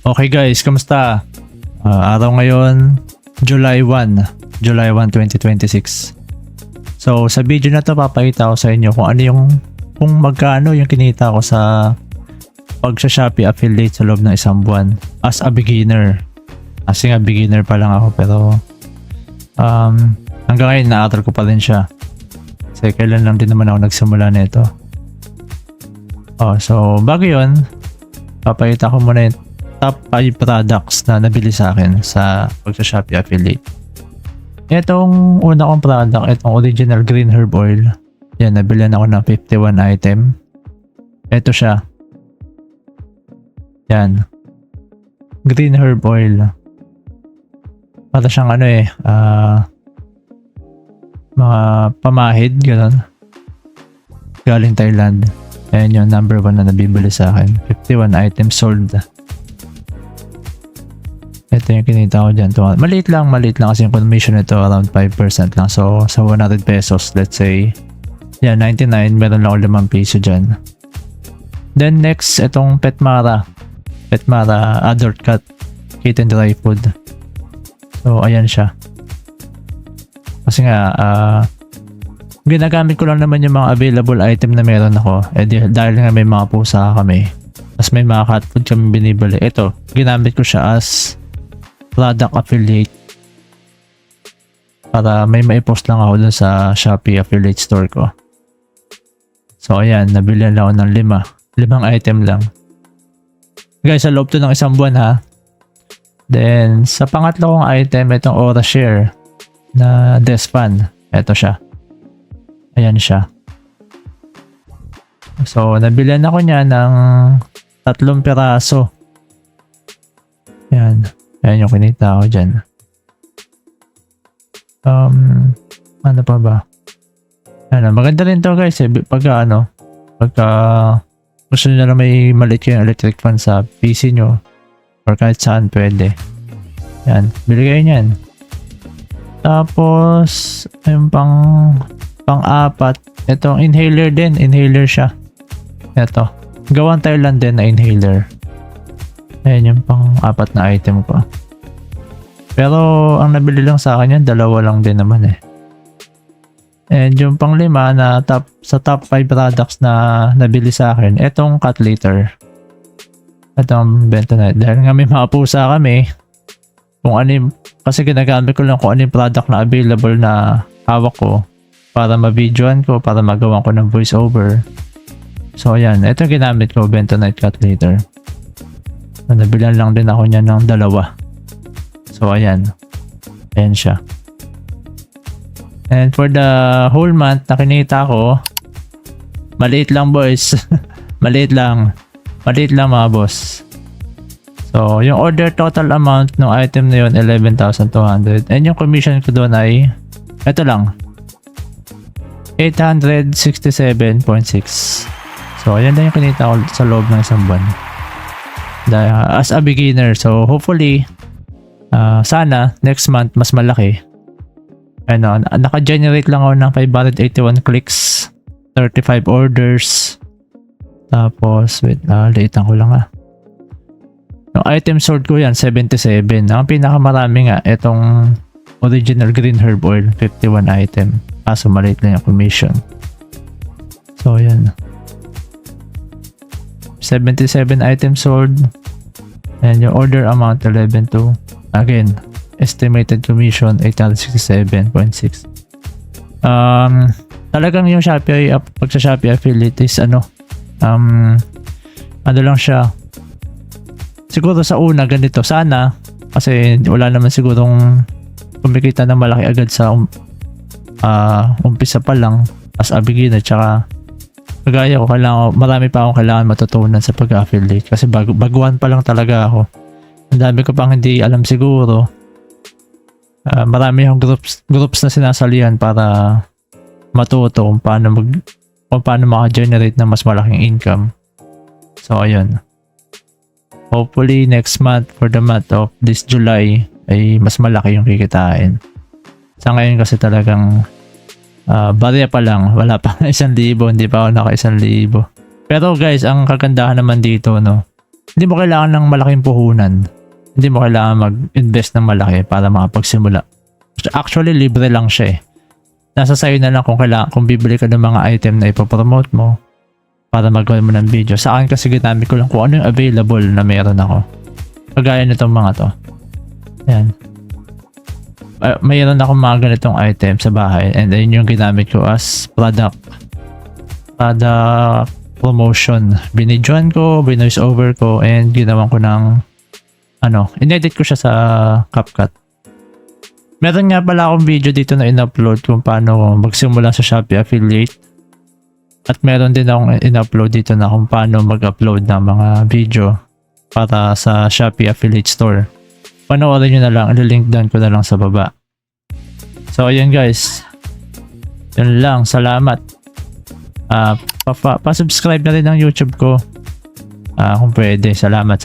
Okay guys, kamusta? Araw ngayon, July 1, 2026. So sa video na to papakita ko sa inyo kung magkano yung kinita ko sa pag-Shopee affiliate sa loob ng isang buwan as a beginner. Kasi nga beginner pa lang ako pero hanggang ngayon na-atal ko pa rin siya. Kasi kailan lang din naman ako nagsimula nito. So bago yun, papakita ko muna yung top 5 products na nabili sa akin sa pag-Shopee affiliate. Itong una kong product, itong original green herb oil. Yan, nabilihan ako ng 51 item. Ito siya. Yan. Green herb oil. Para siyang mga pamahid, gano'n. Galing Thailand. Ayan yung number 1 na nabibili sa akin. 51 items sold. Ito yung kinita ko dyan. Maliit lang kasi yung commission nito around 5% lang. So sa 100 pesos, let's say, yan, 99, meron lang ako 5 piso dyan. Then next, itong Petmara adult cat kitten dry food. So ayan siya. Kasi nga ginagamit ko lang naman yung mga available item na meron ako. Dahil nga may mga pusa kami, tapos may mga cat food kami binibili. Ito, ginamit ko siya as product affiliate para may maipost lang ako dun sa Shopee affiliate store ko. So ayan, nabili lang ako ng 5 item lang guys sa loob to ng isang buwan ha. Then sa pangatlo kong item, itong Aura Share na desk fan. Ito siya, ayan siya. So nabilihan ako niya ng 3 piraso. Yan, ayan yung kinita ko dyan. Ano pa ba? Ano, maganda rin to guys pagka gusto nyo na may maliit yung electric fan sa PC nyo or kahit saan pwede. Yan, bili kayo nyan. Tapos yung pang-apat, itong inhaler din, inhaler siya. Ito, gawang Thailand din na inhaler. Ayan yung pang-apat na item ko. Pero ang nabili lang sa akin yan, 2 lang din naman eh. And yung pang-5 na sa top 5 products na nabili sa akin, itong cat litter. Itong Bentonite. Dahil nga may mga pusa kami, kasi ginagamit ko lang kung ano yung product na available na hawak ko para ma-videoan ko, para magawa ko ng voiceover. So ayan, ito ginamit ko, Bentonite cat litter. Nabilan lang din ako niya ng 2. So ayan, ayan siya. And for the whole month na kinita ko, maliit lang boys. maliit lang mga boss. So yung order total amount ng item na yun 11,200, and yung commission ko doon ay ito lang, 867.6. So ayan na yung kinita ko sa loob ng isang buwan as a beginner. So hopefully sana next month mas malaki. Naka-generate lang ako ng 581 clicks, 35 orders. Tapos wait, liitan ko lang yung item sold ko yan 77. Ang pinakamarami nga itong original green herb oil, 51 item. Kaso maliit lang yung commission. So yan, 77 items sold, and yung order amount 11,200. Again, estimated commission 867.6. Talagang yung Shopee pag-Shopee affiliate is ano lang siya. Siguro sa una ganito sana, kasi wala naman sigurong kumikita na malaki agad sa umpisa pa lang as a beginner. Tsaka kagaya ko, marami pa akong kailangan matutunan sa pag-affiliate kasi baguhan pa lang talaga ako. Ang dami ko pang hindi alam siguro. Marami yung groups na sinasalihan para matuto kung paano maka-generate ng mas malaking income. So ayun, hopefully next month, for the month of this July, ay mas malaki yung kikitain. Sa ngayon kasi talagang barya pa lang, wala pa 1,000, hindi pa ako naka 1,000. Pero guys, ang kagandahan naman dito, no, Hindi mo kailangan ng malaking puhunan. Hindi mo kailangan mag-invest ng malaki para makapagsimula. Actually, libre lang siya eh. Nasa sayo na lang kung bibili ka ng mga item na ipopromote mo para magawa mo ng video. Sa akin kasi ginamit ko lang kung ano yung available na meron ako. Kagaya nitong mga to. Ayan. Mayroon akong mga ganitong item sa bahay and then yung ginamit ko as product promotion. Binidyoan ko, binoise over ko and ginawan ko ng inedit ko siya sa CapCut. Meron nga pala akong video dito na in-upload kung paano magsimula sa Shopee Affiliate. At meron din akong in-upload dito na kung paano mag-upload ng mga video para sa Shopee Affiliate Store. Panoorin nyo na lang, ililink down ko na lang sa baba. So ayun guys. Yun lang, salamat. Pa-subscribe na rin ng YouTube ko. Kung pwede, salamat.